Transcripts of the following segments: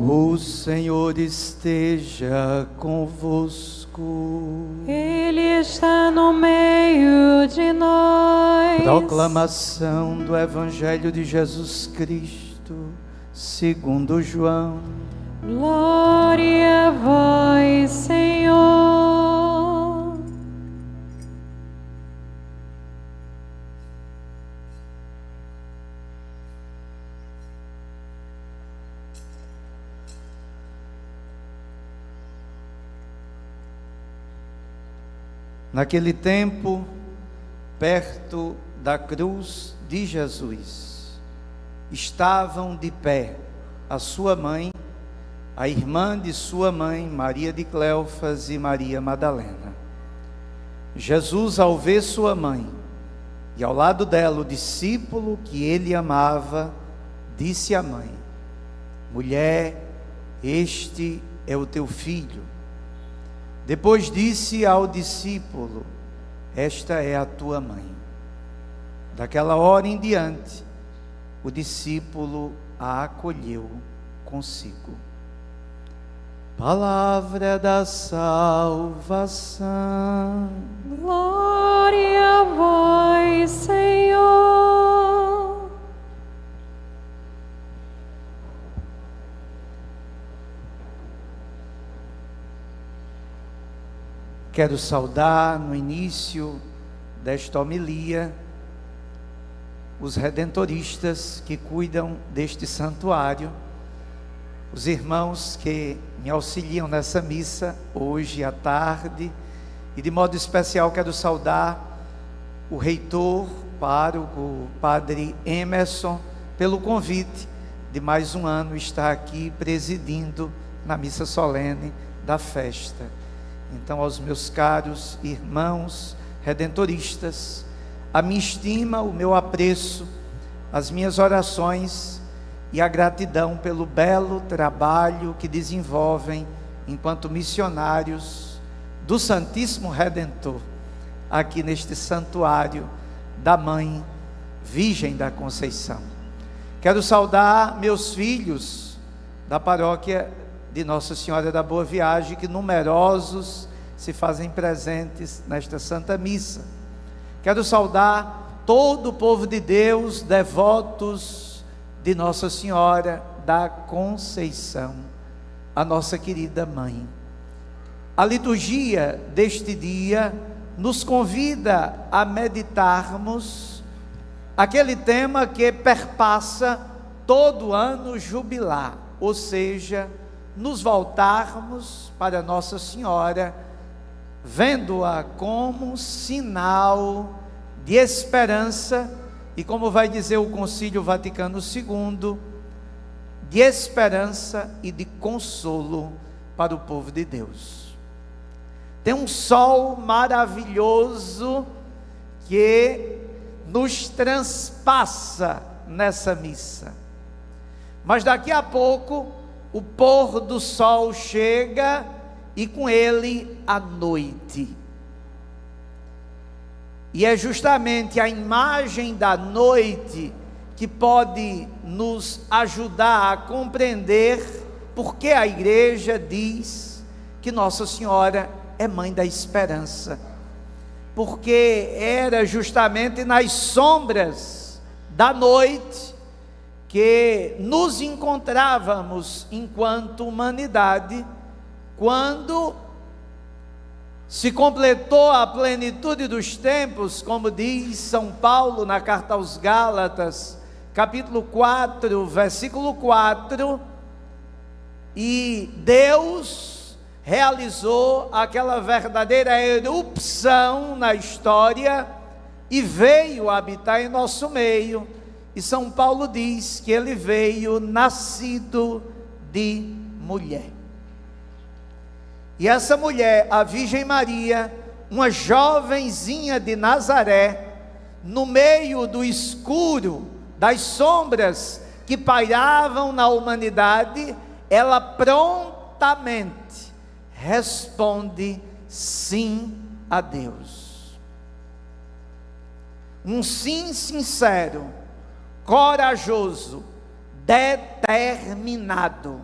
O Senhor esteja convosco. Ele está no meio de nós. Proclamação do Evangelho de Jesus Cristo, segundo João. Glória a vós, Senhor. Naquele tempo, perto da cruz de Jesus, estavam de pé a sua mãe, a irmã de sua mãe, Maria de Cleofas e Maria Madalena. Jesus, ao ver sua mãe e ao lado dela o discípulo que ele amava, disse à mãe: mulher, este é o teu filho. Depois disse ao discípulo: esta é a tua mãe. Daquela hora em diante, o discípulo a acolheu consigo. Palavra da salvação. Glória a vós, Senhor. Quero saudar no início desta homilia os redentoristas que cuidam deste santuário, os irmãos que me auxiliam nessa missa hoje à tarde, e de modo especial quero saudar o reitor, pároco, o padre Emerson, pelo convite de mais um ano estar aqui presidindo na missa solene da festa. Então, aos meus caros irmãos redentoristas, a minha estima, o meu apreço, as minhas orações e a gratidão pelo belo trabalho que desenvolvem enquanto missionários do Santíssimo Redentor, aqui neste santuário da Mãe Virgem da Conceição. Quero saudar meus filhos da paróquia de Nossa Senhora da Boa Viagem, que numerosos se fazem presentes nesta Santa Missa. Quero saudar todo o povo de Deus, devotos de Nossa Senhora da Conceição, a nossa querida Mãe. A liturgia deste dia nos convida a meditarmos aquele tema que perpassa todo ano jubilar, ou seja, nos voltarmos para Nossa Senhora, vendo-a como sinal de esperança, e como vai dizer o Concílio Vaticano II, de esperança e de consolo para o povo de Deus. Tem um sol maravilhoso que nos transpassa nessa missa, mas daqui a pouco o pôr do sol chega e com ele a noite. E é justamente a imagem da noite que pode nos ajudar a compreender por que a igreja diz que Nossa Senhora é mãe da esperança. Porque era justamente nas sombras da noite que nos encontrávamos enquanto humanidade, quando se completou a plenitude dos tempos, como diz São Paulo na carta aos Gálatas, capítulo 4, versículo 4, e Deus realizou aquela verdadeira erupção na história e veio habitar em nosso meio. E São Paulo diz que ele veio nascido de mulher. E essa mulher, a Virgem Maria, uma jovenzinha de Nazaré, no meio do escuro, das sombras que pairavam na humanidade, ela prontamente responde sim a Deus. Um sim sincero, corajoso, determinado.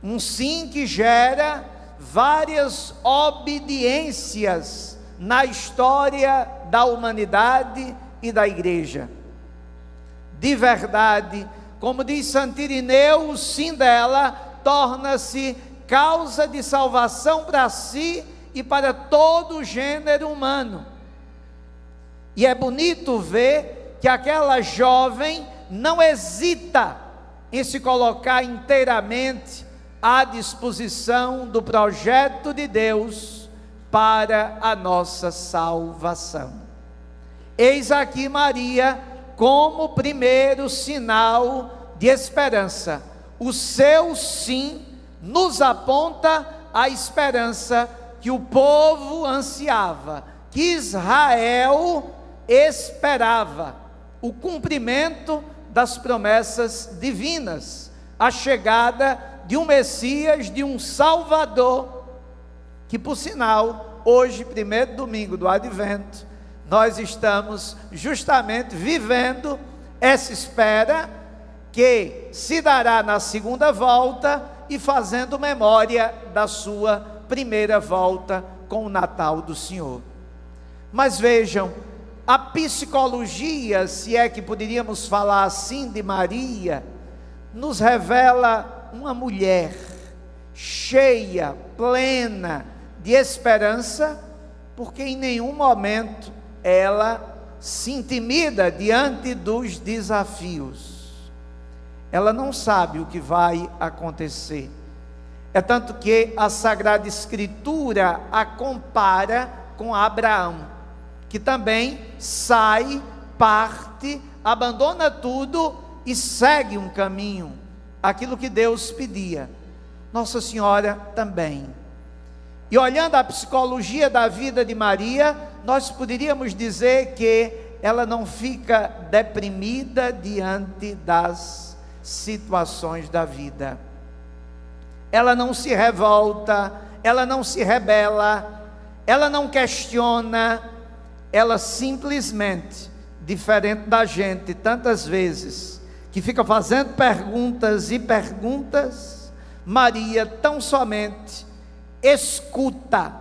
Um sim que gera várias obediências na história da humanidade e da igreja. De verdade, como diz Santo Irineu, o sim dela torna-se causa de salvação para si e para todo o gênero humano. E é bonito ver que aquela jovem não hesita em se colocar inteiramente à disposição do projeto de Deus para a nossa salvação. Eis aqui Maria como primeiro sinal de esperança. O seu sim nos aponta a esperança que o povo ansiava, que Israel esperava, o cumprimento das promessas divinas, a chegada de um Messias, de um Salvador, que por sinal, hoje, primeiro domingo do Advento, nós estamos justamente vivendo essa espera que se dará na segunda volta e fazendo memória da sua primeira volta com o Natal do Senhor. Mas vejam, a psicologia, se é que poderíamos falar assim de Maria, nos revela uma mulher cheia, plena de esperança, porque em nenhum momento ela se intimida diante dos desafios. Ela não sabe o que vai acontecer. É tanto que a Sagrada Escritura a compara com Abraão, que também sai, parte, abandona tudo e segue um caminho, aquilo que Deus pedia. Nossa Senhora também. E olhando a psicologia da vida de Maria, nós poderíamos dizer que ela não fica deprimida diante das situações da vida. Ela não se revolta, ela não se rebela, ela não questiona, ela simplesmente, diferente da gente tantas vezes, que fica fazendo perguntas e perguntas, Maria tão somente escuta,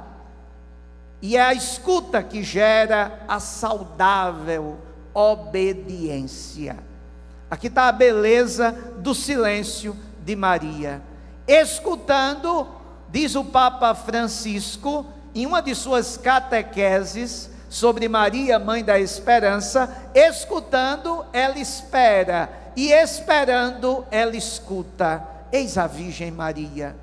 e é a escuta que gera a saudável obediência. Aqui está a beleza do silêncio de Maria. Escutando, diz o Papa Francisco, em uma de suas catequeses sobre Maria, Mãe da Esperança, escutando, ela espera, e esperando, ela escuta. Eis a Virgem Maria.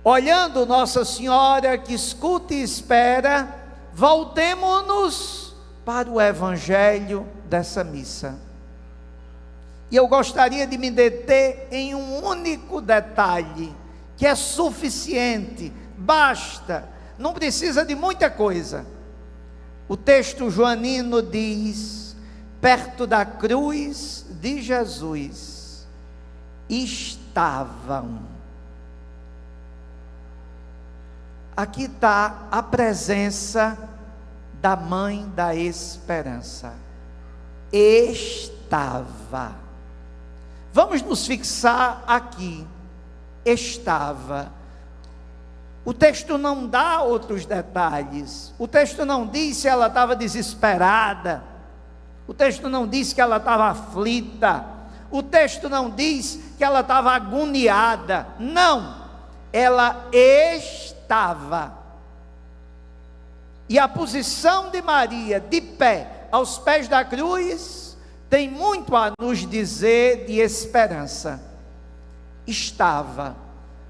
Olhando Nossa Senhora que escuta e espera, voltemo-nos para o Evangelho dessa missa. E eu gostaria de me deter em um único detalhe, que é suficiente, basta, não precisa de muita coisa. O texto joanino diz: perto da cruz de Jesus estavam. Aqui está a presença da Mãe da Esperança. Estava. Vamos nos fixar aqui. Estava. O texto não dá outros detalhes. O texto não diz se ela estava desesperada. O texto não diz que ela estava aflita. O texto não diz que ela estava agoniada. Não. Ela estava. E a posição de Maria de pé aos pés da cruz tem muito a nos dizer de esperança. Estava.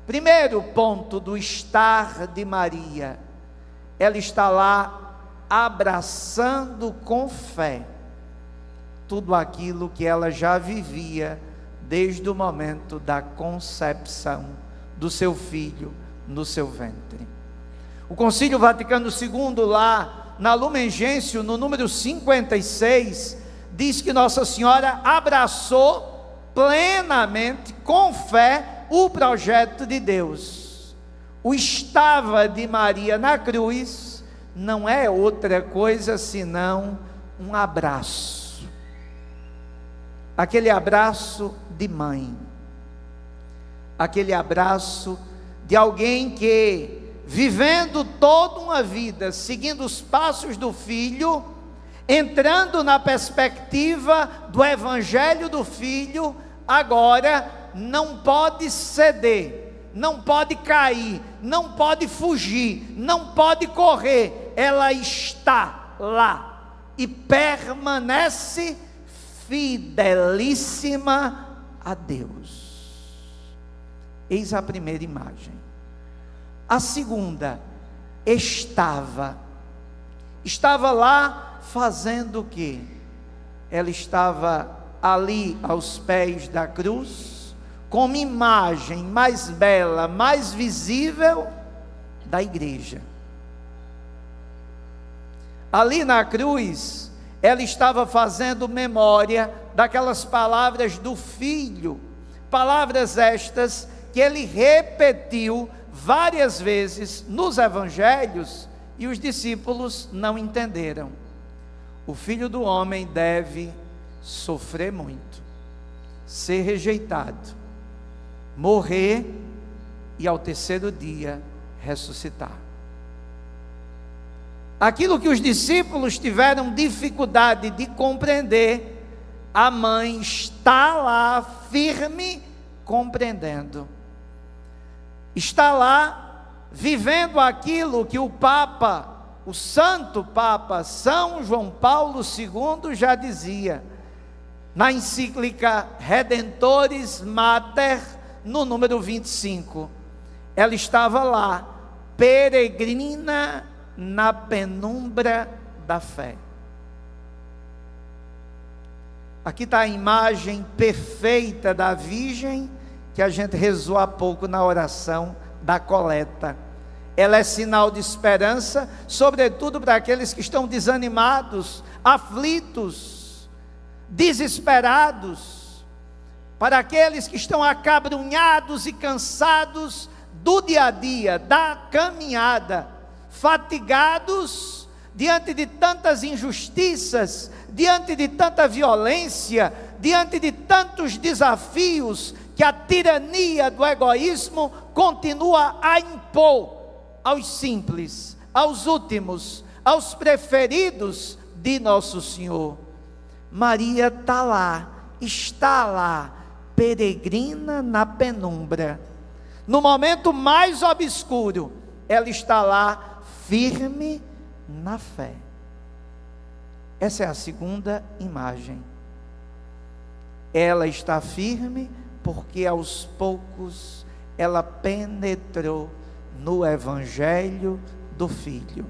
Primeiro ponto do estar de Maria, ela está lá abraçando com fé tudo aquilo que ela já vivia desde o momento da concepção do seu filho no seu ventre. O Concílio Vaticano II, lá na Lumen Gentium, no número 56, diz que Nossa Senhora abraçou plenamente, com fé, o projeto de Deus. O estava de Maria na cruz não é outra coisa senão um abraço, aquele abraço de mãe. aquele abraço de alguém que, vivendo toda uma vida, seguindo os passos do Filho, entrando na perspectiva do Evangelho do Filho, agora não pode ceder, não pode cair, não pode fugir, não pode correr. Ela está lá e permanece fidelíssima a Deus. Eis a primeira imagem. A segunda, estava lá fazendo o quê? Ela estava ali aos pés da cruz, como imagem mais bela, mais visível da igreja. Ali na cruz, ela estava fazendo memória daquelas palavras do Filho, palavras estas que ele repetiu várias vezes nos evangelhos e os discípulos não entenderam. O Filho do Homem deve sofrer muito, ser rejeitado, morrer e ao terceiro dia ressuscitar. Aquilo que os discípulos tiveram dificuldade de compreender, a mãe está lá firme, compreendendo. Está lá vivendo aquilo que o Papa, o Santo Papa São João Paulo II já dizia, na encíclica Redemptoris Mater, no número 25. Ela estava lá, peregrina na penumbra da fé. Aqui está a imagem perfeita da Virgem, que a gente rezou há pouco na oração da coleta. Ela é sinal de esperança, sobretudo para aqueles que estão desanimados, aflitos, desesperados, para aqueles que estão acabrunhados e cansados do dia a dia, da caminhada, fatigados diante de tantas injustiças, diante de tanta violência, diante de tantos desafios que a tirania do egoísmo continua a impor aos simples, aos últimos, aos preferidos de Nosso Senhor. Maria está lá, peregrina na penumbra. No momento mais obscuro, ela está lá, firme na fé. Essa é a segunda imagem. Ela está firme porque aos poucos ela penetrou no Evangelho do Filho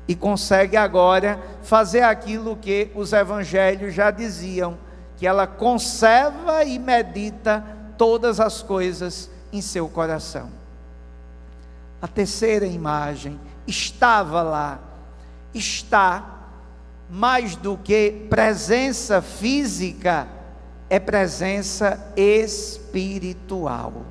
e consegue agora fazer aquilo que os evangelhos já diziam, que ela conserva e medita todas as coisas em seu coração. A terceira imagem, estava lá, está mais do que presença física, é presença espiritual.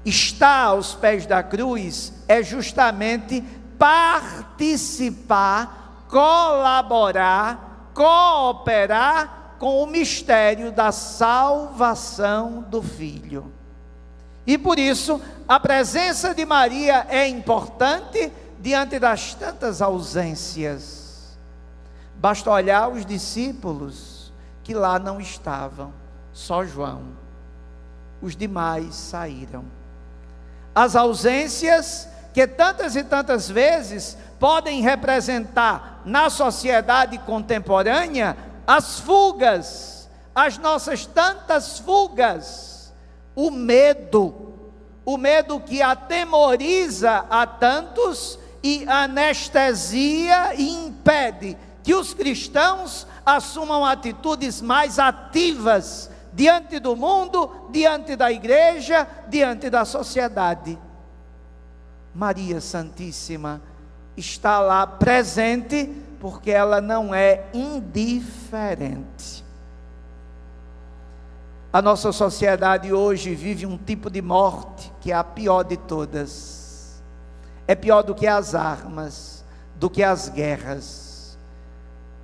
Estar aos pés da cruz é justamente participar, colaborar, cooperar com o mistério da salvação do Filho. E por isso, a presença de Maria é importante diante das tantas ausências. Basta olhar os discípulos que lá não estavam, só João. Os demais saíram. As ausências que tantas e tantas vezes podem representar na sociedade contemporânea as fugas, as nossas tantas fugas, o medo que atemoriza a tantos e anestesia e impede que os cristãos assumam atitudes mais ativas diante do mundo, diante da igreja, diante da sociedade. Maria Santíssima está lá presente porque ela não é indiferente. A nossa sociedade hoje vive um tipo de morte que é a pior de todas. É pior do que as armas, do que as guerras.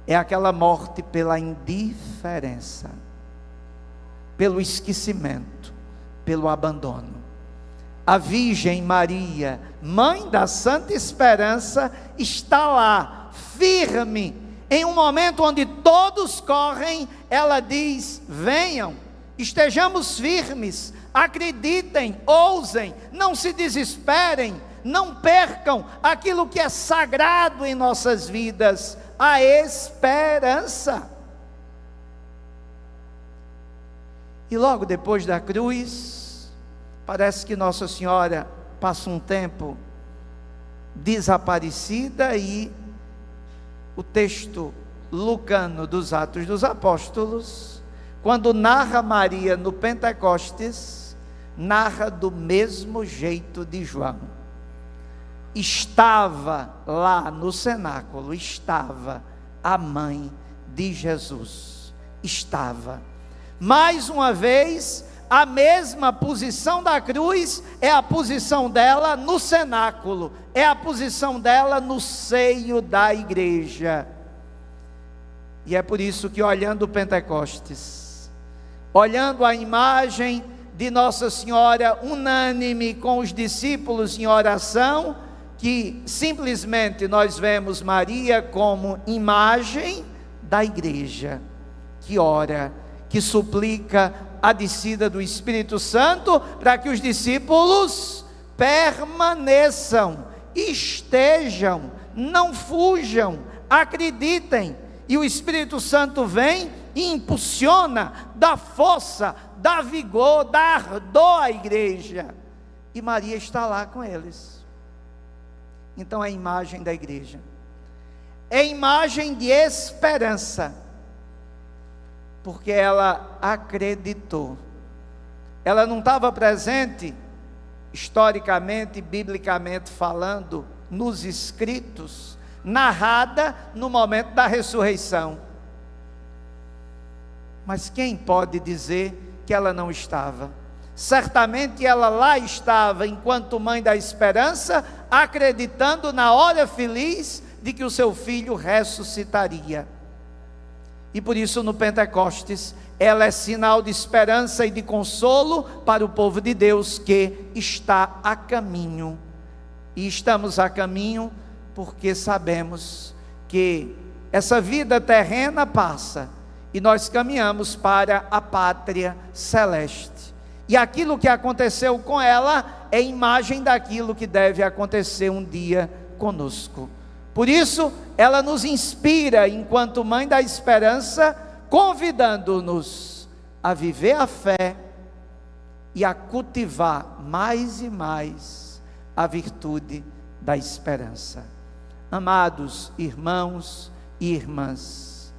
É aquela morte pela indiferença, pelo esquecimento, pelo abandono. A Virgem Maria, mãe da Santa Esperança, está lá, firme. Em um momento onde todos correm, ela diz: venham, estejamos firmes, acreditem, ousem, não se desesperem, não percam aquilo que é sagrado em nossas vidas, a esperança. E logo depois da cruz, parece que Nossa Senhora passa um tempo desaparecida, e o texto lucano dos Atos dos Apóstolos, quando narra Maria no Pentecostes, narra do mesmo jeito de João. Estava lá no cenáculo, estava a mãe de Jesus, estava. Mais uma vez, a mesma posição da cruz é a posição dela no cenáculo, é a posição dela no seio da igreja. E é por isso que, olhando o Pentecostes, olhando a imagem de Nossa Senhora unânime com os discípulos em oração, que simplesmente nós vemos Maria como imagem da igreja, que ora, que suplica a descida do Espírito Santo, para que os discípulos permaneçam, estejam, não fujam, acreditem. E o Espírito Santo vem e impulsiona, dá força, dá vigor, dá ardor à igreja. E Maria está lá com eles. Então é a imagem da igreja, é imagem de esperança, porque ela acreditou. Ela não estava presente, historicamente, biblicamente falando, nos escritos, narrada no momento da ressurreição. Mas quem pode dizer que ela não estava? Certamente ela lá estava, enquanto mãe da esperança, acreditando na hora feliz de que o seu filho ressuscitaria. E por isso no Pentecostes, ela é sinal de esperança e de consolo para o povo de Deus que está a caminho. E estamos a caminho porque sabemos que essa vida terrena passa e nós caminhamos para a pátria celeste. E aquilo que aconteceu com ela é imagem daquilo que deve acontecer um dia conosco. Por isso, ela nos inspira, enquanto mãe da esperança, convidando-nos a viver a fé e a cultivar mais e mais a virtude da esperança. Amados irmãos e irmãs,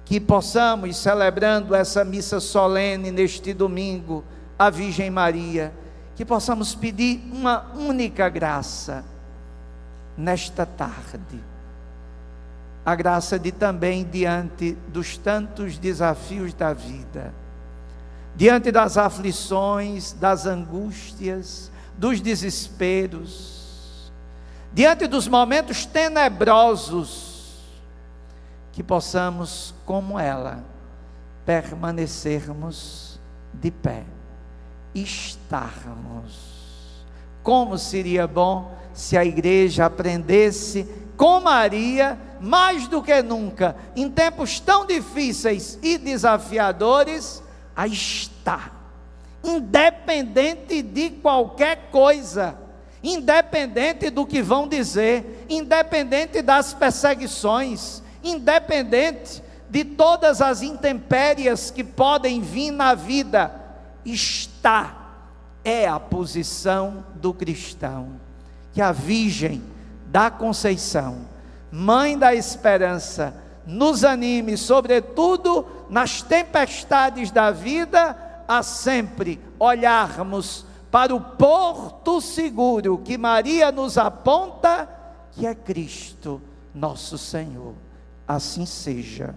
que possamos, celebrando essa missa solene neste domingo, a Virgem Maria, que possamos pedir uma única graça nesta tarde, a graça de também, diante dos tantos desafios da vida, diante das aflições, das angústias, dos desesperos, diante dos momentos tenebrosos, que possamos, como ela, permanecermos de pé, estarmos. Como seria bom se a igreja aprendesse com Maria, mais do que nunca, em tempos tão difíceis e desafiadores, a estar, independente de qualquer coisa, independente do que vão dizer, independente das perseguições, independente de todas as intempéries que podem vir na vida. Estar é a posição do cristão. Que a Virgem da Conceição, mãe da esperança, nos anime, sobretudo nas tempestades da vida, a sempre olharmos para o porto seguro que Maria nos aponta, que é Cristo, nosso Senhor. Assim seja.